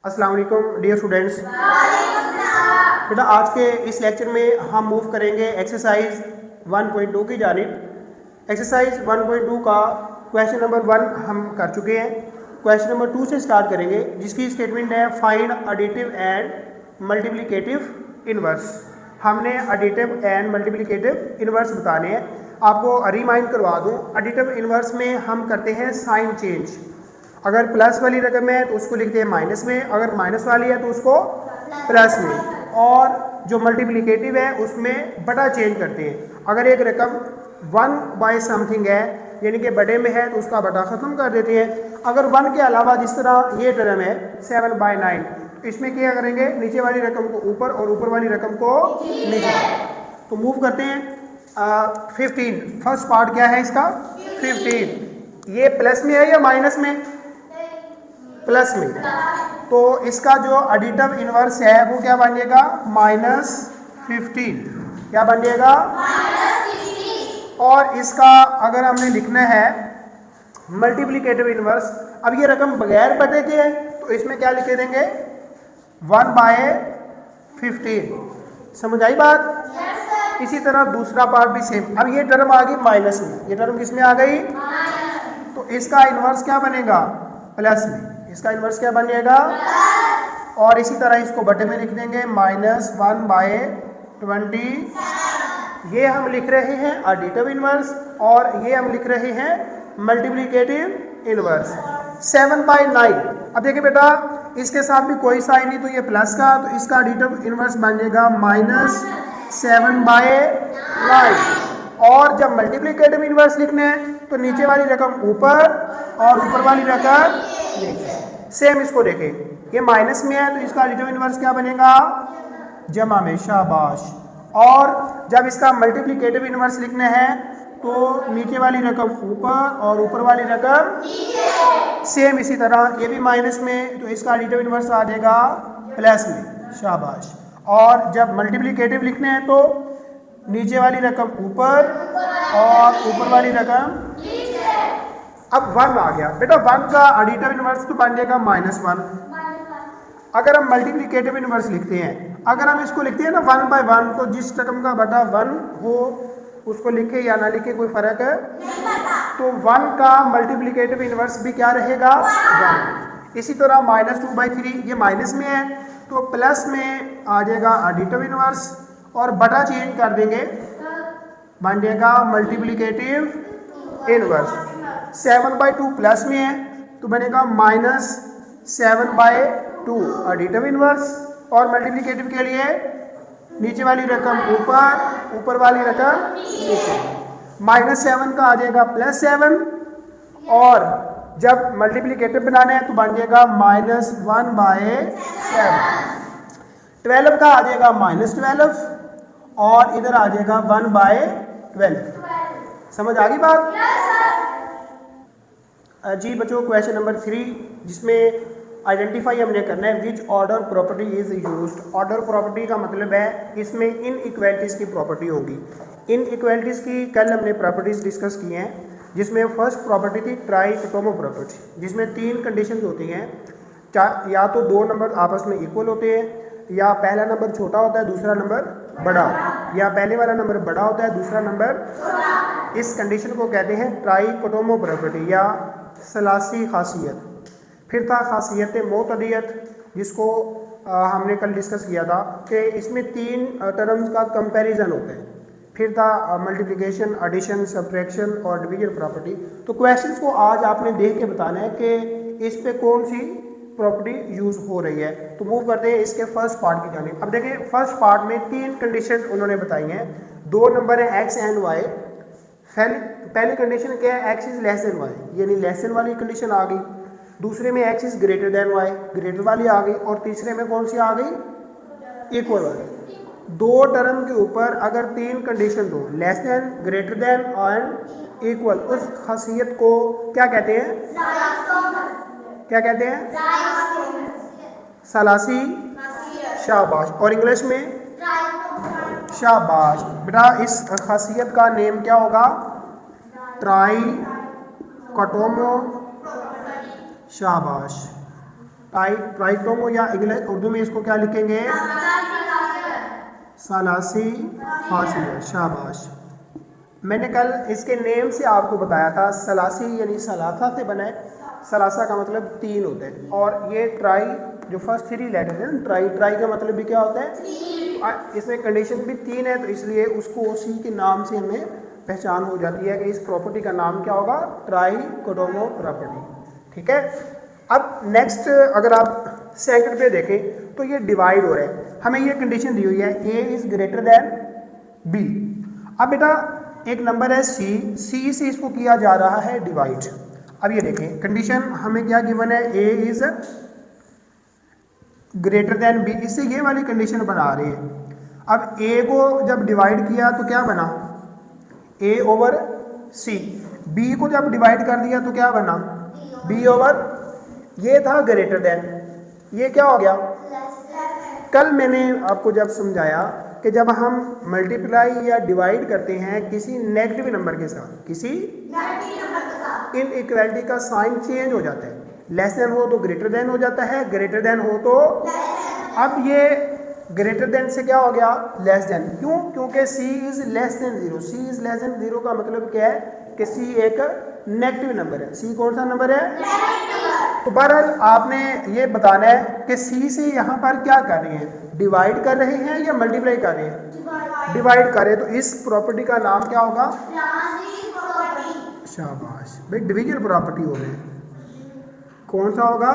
अस्सलाम वालेकुम dear students. बेटा आज के इस लेक्चर में हम मूव करेंगे एक्सरसाइज 1.2 की जानिब। एक्सरसाइज 1.2 का क्वेश्चन नंबर 1 हम कर चुके हैं। क्वेश्चन नंबर 2 से स्टार्ट करेंगे जिसकी स्टेटमेंट है find additive and multiplicative inverse. हमने एडिटिव एंड मल्टीप्लिकेटिव इनवर्स बताने हैं। आपको रिमाइंड करवा दूं, एडिटिव इनवर्स में हम करते हैं साइन चेंज। अगर प्लस वाली रकम है तो उसको लिखते हैं माइनस में, अगर माइनस वाली है तो उसको प्लस में, और जो मल्टीप्लिकेटिव है उसमें बटा चेंज करते हैं। अगर एक रकम 1 बाय समथिंग है यानी कि बड़े में है तो उसका बटा ख़त्म कर देते हैं। अगर 1 के अलावा जिस तरह ये टर्म है 7 बाय 9, तो इसमें क्या करेंगे, नीचे वाली रकम को ऊपर और ऊपर वाली रकम को नीचे। तो मूव करते हैं 15। फर्स्ट पार्ट क्या है इसका 15। ये प्लस में है या माइनस में? प्लस में। तो इसका जो एडिटिव इनवर्स है वो क्या बनेगा -15। क्या बनेगा? और इसका अगर हमने लिखना है मल्टीप्लिकेटिव इनवर्स, अब ये रकम बगैर बटे के है तो इसमें क्या लिखे देंगे 1 बाय 15। समझ आई बात? इसी तरह दूसरा पार्ट भी सेम। अब ये टर्म आ गई माइनस में, ये टर्म किस में आ गई? तो इसका इनवर्स क्या बनेगा प्लस में। इसका इनवर्स क्या बनेगा? और इसी तरह इसको बटे में लिख देंगे -1 बाय 20। ये हम लिख रहे हैं एडिटिव इनवर्स और ये हम लिख रहे हैं मल्टीप्लिकेटिव इनवर्स। 7 बाय 9। अब देखिए बेटा इसके साथ भी कोई साइन नहीं तो ये प्लस का, तो इसका एडिटिव इनवर्स बनेगा -7 बाय 9। और जब मल्टीप्लिकेटिव इनवर्स लिखने हैं तो नीचे वाली रकम ऊपर और ऊपर वाली रकम नीचे। सेम इसको देखें, ये माइनस में है तो इसका एडिटिव इनवर्स क्या बनेगा जमा में। शाबाश। और जब इसका मल्टीप्लिकेटिव इनवर्स लिखना है तो नीचे वाली रकम ऊपर और ऊपर वाली रकम नीचे। सेम इसी तरह ये भी माइनस में तो इसका एडिटिव इनवर्स आ जाएगा प्लस में। शाबाश। और जब मल्टीप्लिकेटिव लिखने हैं तो नीचे वाली रकम ऊपर और ऊपर वाली रकम नीचे। अब 1 आ गया बेटा, 1 का एडिटिव इनवर्स तो बन जाएगा -1। अगर हम मल्टीप्लिकेटिव इनवर्स लिखते हैं, अगर हम इसको लिखते हैं ना 1 बाय 1, तो जिस रकम का बटा 1 हो उसको लिखे या ना लिखे कोई फर्क है तो 1 का मल्टीप्लिकेटिव इनवर्स भी क्या रहेगा 1। इसी तरह -2 बाई 3, ये माइनस में है तो प्लस में आ जाएगा एडिटिव इनवर्स और बटा चेंज कर देंगे बन जाएगा मल्टीप्लिकेटिव इनवर्स। 7 बाई 2 प्लस में है तो बनेगा -7 बाय 2 एडिटिव इनवर्स। और मल्टीप्लिकेटिव के लिए नीचे वाली रकम ऊपर, ऊपर वाली रकम नीचे। -7 का आ जाएगा +7 और जब मल्टीप्लिकेटिव बनाना है तो बन जाएगा -1 बाय 7। 12 का आ जाएगा -12 और इधर आ जाएगा 1 बाय 12। समझ आ गई बात? जी बच्चों, क्वेश्चन नंबर 3 जिसमें आइडेंटिफाई हमने करना है which order property is used. Order property का मतलब है इसमें इनइक्वालिटीज़ की प्रॉपर्टी होगी। इनइक्वालिटीज़ की कल हमने प्रॉपर्टीज़ डिस्कस की हैं जिसमें फर्स्ट प्रॉपर्टी थी ट्राइकोटोमो प्रॉपर्टी, जिसमें 3 कंडीशंस होती हैं। या तो 2 नंबर आपस में इक्वल होते हैं, या पहला नंबर छोटा होता है दूसरा नंबर बड़ा, या पहले वाला नंबर बड़ा होता है दूसरा नंबर। इस कंडीशन को कहते हैं ट्राइकोटोमो प्रॉपर्टी या सलासी खासियत। फिर था खासियत मोतदियत जिसको हमने कल डिस्कस किया था कि इसमें 3 टर्म्स का कंपैरिजन होता है। फिर था मल्टीप्लिकेशन, एडिशन, सब्ट्रैक्शन और डिवीजन प्रॉपर्टी। तो क्वेश्चंस को आज आपने देख के बताना है कि इस पे कौन सी प्रॉपर्टी यूज़ हो रही है। तो मूव करते हैं इसके फर्स्ट पार्ट की जानिब। अब देखिए फर्स्ट पार्ट में 3 कंडीशन उन्होंने बताई हैं। 2 नंबर है x एंड y। पहली कंडीशन क्या है, x is less than y, यानी लेस देन वाली कंडीशन आ गई। दूसरे में x is greater than y, greater वाली आ गई। और तीसरे में कौन सी आ गई, इक्वल वाली। 2 टर्म के ऊपर अगर 3 कंडीशन हो, less than, greater than and equal, उस खासियत को क्या कहते हैं, क्या कहते हैं, सलासी। शाबाश। और इंग्लिश में शाबाश। बेटा इस खासियत का नेम क्या होगा, ट्राइकोटोमो। शाबाश। ट्राइटोमो या इंग्लिश उर्दू में इसको क्या लिखेंगे? सलासी खासियत। शाबाश। मैंने कल इसके नेम से आपको बताया था, सलासी यानी सलासा से बना है। सलासा का मतलब 3 होता है, और ये ट्राई जो फर्स्ट 3 लेटर है ना, ट्राई का मतलब भी क्या होता है? इसमें कंडीशन भी 3 है, तो इसलिए उसको उसी के नाम से हमें पहचान हो जाती है कि इस प्रॉपर्टी का नाम क्या होगा? ट्राइकोटोमो प्रॉपर्टी। ठीक है। अब नेक्स्ट अगर आप सेकंड पे देखें तो ये डिवाइड हो रहा है, हमें ये कंडीशन दी हुई है ए इज ग्रेटर देन बी। अब बेटा एक नंबर है सी से इसको किया जा रहा है डिवाइड। अब ये देखें कंडीशन हमें क्या गिवन है? ए इज ग्रेटर देन बी, इससे ये वाली कंडीशन बना रहे हैं। अब ए को जब डिवाइड किया तो क्या बना? ए ओवर सी। बी को जब डिवाइड कर दिया तो क्या बना? बी ओवर, ये था ग्रेटर देन, ये क्या हो गया? कल मैंने आपको जब समझाया कि जब हम मल्टीप्लाई या डिवाइड करते हैं किसी नेगेटिव नंबर के साथ, किसी इनइक्वालिटी का साइन चेंज हो जाता है। लेस देन हो तो ग्रेटर देन हो जाता है, ग्रेटर देन हो तो, अब ये ग्रेटर देन से क्या हो गया? Less than. क्यों? क्योंकि c is less than 0। c is less than 0 का मतलब क्या है कि c एक नेगेटिव नंबर है। c कौन सा नंबर है? तो बहरहाल आपने ये बताना है कि c से यहाँ पर क्या कर रहे हैं? डिवाइड कर रहे हैं या मल्टीप्लाई कर रहे हैं? डिवाइड कर रहे हैं। तो इस प्रॉपर्टी का नाम क्या होगा? शाबाश भाई, डिवीजन प्रॉपर्टी हो गई। कौन सा होगा?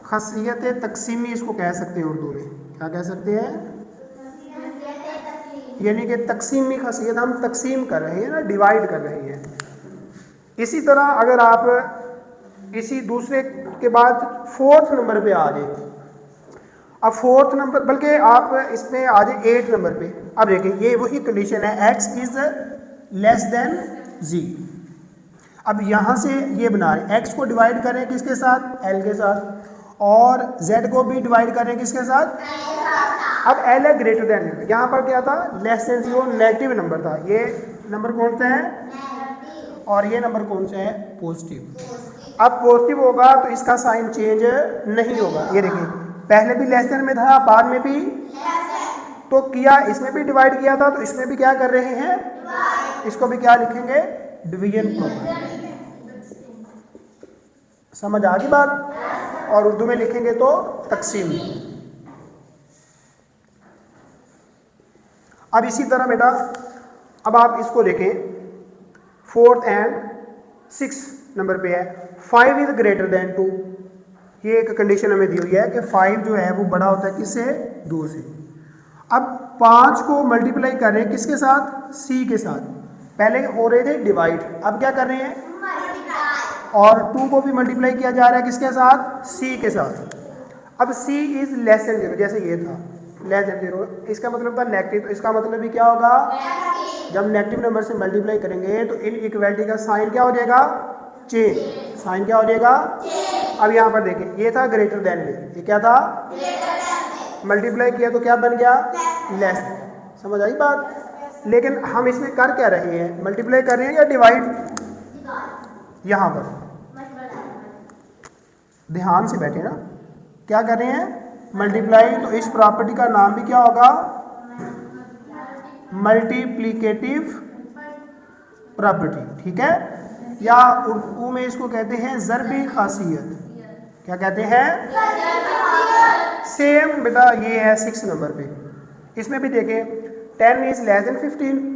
खासियत तकसीमी इसको कह सकते हैं उर्दू में। क्या कह सकते हैं? यानी कि तकसीमी खासियत, हम तकसीम कर रहे हैं ना, डिवाइड कर रहे हैं। इसी तरह अगर आप इसी दूसरे के बाद 4th नंबर पे आ जाए, अब 4th नंबर, बल्कि आप इसमें आ जाए 8 नंबर पे। अब देखिए ये वही कंडीशन है, x is less than z। अब यहाँ से ये बना रहे, x को डिवाइड करें किसके साथ? l के साथ, और z को भी डिवाइड करें किसके साथ? अब l है ग्रेटर देन 0, यहाँ पर क्या था? लेस देन 0, नेगेटिव नंबर था। ये नंबर कौन सा है? और ये नंबर कौन सा है? पॉजिटिव। अब पॉजिटिव होगा तो इसका साइन चेंज नहीं होगा। ये देखिए पहले भी लेस देन में था, बाद में भी तो किया, इसमें भी डिवाइड किया था, तो इसमें भी क्या कर रहे हैं? इसको भी क्या लिखेंगे? Division property. समझ आ गई बात? और उर्दू में लिखेंगे तो तकसीम। अब इसी तरह बेटा अब आप इसको देखें, 4th एंड 6th नंबर पे है 5 इज ग्रेटर देन 2। ये एक कंडीशन हमें दी हुई है कि 5 जो है वो बड़ा होता है किससे? 2 से। अब 5 को मल्टीप्लाई कर रहे हैं किसके साथ? c के साथ। पहले हो रहे थे डिवाइड, अब क्या कर रहे हैं? और 2 को भी मल्टीप्लाई किया जा रहा है किसके साथ? c के साथ। अब c इज लेस देन 0, जैसे ये था लेस देन 0, इसका मतलब था नेगेटिव, तो इसका मतलब भी क्या होगा? जब नेगेटिव नंबर से मल्टीप्लाई करेंगे तो इन इक्वालिटी का साइन क्या हो जाएगा? चेंज। साइन क्या हो जाएगा? अब यहाँ पर देखें ये था ग्रेटर देन में, ये क्या था? मल्टीप्लाई किया तो क्या बन गया? लेस। समझ आई बात? लेकिन हम इसमें कर क्या रहे हैं? मल्टीप्लाई कर रहे हैं या डिवाइड? यहाँ पर ध्यान से बैठे ना, क्या कर रहे हैं? मल्टीप्लाई। तो इस प्रॉपर्टी का नाम भी क्या होगा? Multiplicative property. ठीक है, या उर्दू में इसको कहते हैं ज़रबी खासियत। क्या कहते हैं? सेम बेटा ये है 6 नंबर पे। इसमें भी देखें 10 इज लेस देन 15।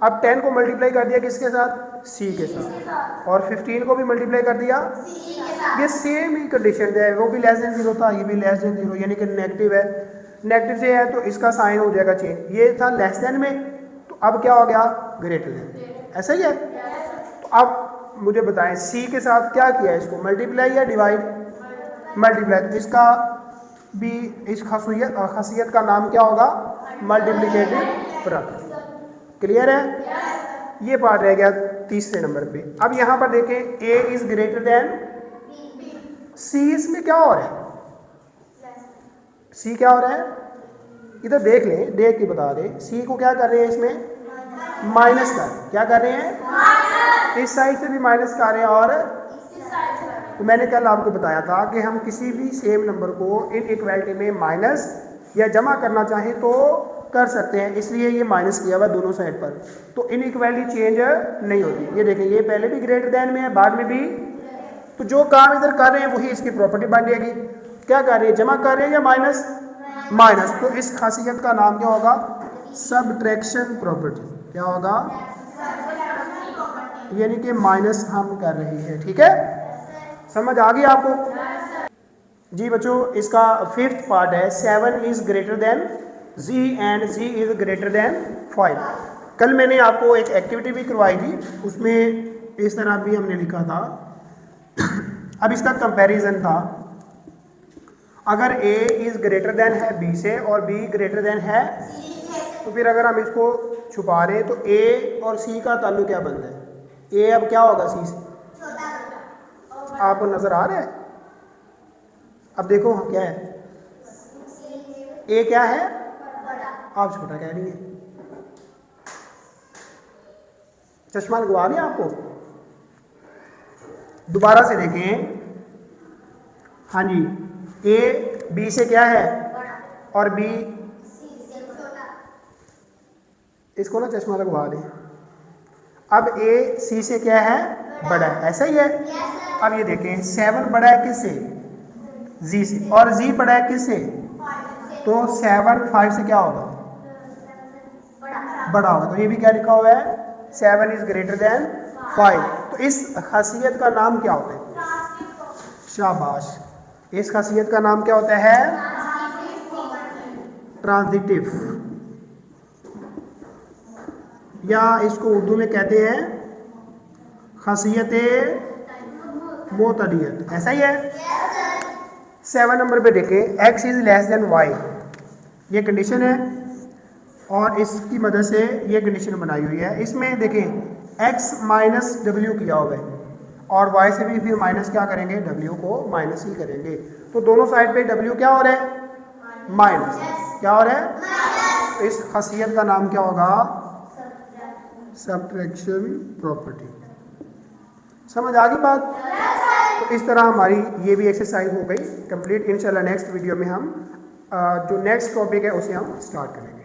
अब 10 को मल्टीप्लाई कर दिया किसके साथ? c के साथ, और 15 को भी मल्टीप्लाई कर दिया ये सेम ही कंडीशन है, वो भी लेस देन 0 था, ये भी लेस देन 0, यानी कि नेगेटिव है। नेगेटिव से है तो इसका साइन हो जाएगा चेंज। ये था लेस देन में, तो अब क्या हो गया? Greater than. ऐसा ही है। तो अब मुझे बताएं c के साथ क्या किया? इसको मल्टीप्लाई या डिवाइड? मल्टीप्लाई। तो इसका भी इस खासियत का नाम क्या होगा? Multiplicative property. क्लियर है? ये पार्ट रह गया 3रे नंबर पे। अब यहाँ पर देखें a is greater than c। इसमें क्या हो रहा है? c क्या हो रहा है? इधर देख लें, देख के बता दें। c को क्या कर रहे हैं? इसमें माइनस कर, क्या कर रहे हैं? इस साइड से भी माइनस कर रहे हैं और तो मैंने कल आपको बताया था कि हम किसी भी सेम नंबर को इन इक्वालिटी में माइनस या जमा करना चाहें तो कर सकते हैं, इसलिए ये माइनस किया हुआ दोनों साइड पर, तो इन इक्वालिटी चेंज नहीं होती। ये देखें, ये पहले भी ग्रेटर देन में है, बाद में भी, तो जो काम इधर कर रहे हैं वही इसकी प्रॉपर्टी बन जाएगी। क्या कर रहे हैं, जमा कर रहे हैं या माइनस, माइनस, तो इस खासियत का नाम क्या होगा, सबट्रैक्शन प्रॉपर्टी। क्या होगा, यानी कि माइनस हम कर रहे हैं। ठीक है, समझ आ गई आपको जी बच्चों। इसका फिफ्थ पार्ट है 7 is greater than z and z is greater than 5। कल मैंने आपको एक एक्टिविटी भी करवाई थी, उसमें इस तरह भी हमने लिखा था। अब इसका कंपैरिजन था, अगर a इज ग्रेटर देन है b से और b ग्रेटर देन है, तो फिर अगर हम इसको छुपा रहे हैं तो a और c का ताल्लुक क्या बनता है, a अब क्या होगा c से, आपको नजर आ रहा है। अब देखो क्या है, a क्या है, आप छोटा कह रही है, चश्मा लगवा लिया आपको, दोबारा से देखें। हाँ जी, a b से क्या है और b, इसको ना चश्मा लगवा दें। अब a c से क्या है, बड़ा है, ऐसा ही है। अब ये देखें 7 बड़ा है किससे, z से, और z बड़ा है किससे, तो 7 5 से क्या होगा, बड़ा होगा। तो ये भी क्या लिखा हुआ है, 7 इज ग्रेटर देन 5। तो इस खासियत का नाम क्या होता है, शाबाश, इस खासियत का नाम क्या होता है, ट्रांजिटिव, या इसको उर्दू में कहते हैं खासियत मोतदियत। ऐसा ही है। 7 नंबर पे देखें, x is less than y, ये कंडीशन है और इसकी मदद से ये कंडीशन बनाई हुई है। इसमें देखें x माइनस w किया हुआ है और y से भी फिर माइनस क्या करेंगे, w को माइनस ही करेंगे। तो दोनों साइड पे w क्या हो रहा है, माइनस, क्या हो रहा है। तो इस खासियत का नाम क्या होगा, सबट्रैक्शन प्रॉपर्टी। समझ आ गई बात। तो इस तरह हमारी ये भी एक्सरसाइज हो गई कंप्लीट। इंशाल्लाह नेक्स्ट वीडियो में हम जो नेक्स्ट टॉपिक है उसे हम स्टार्ट करेंगे।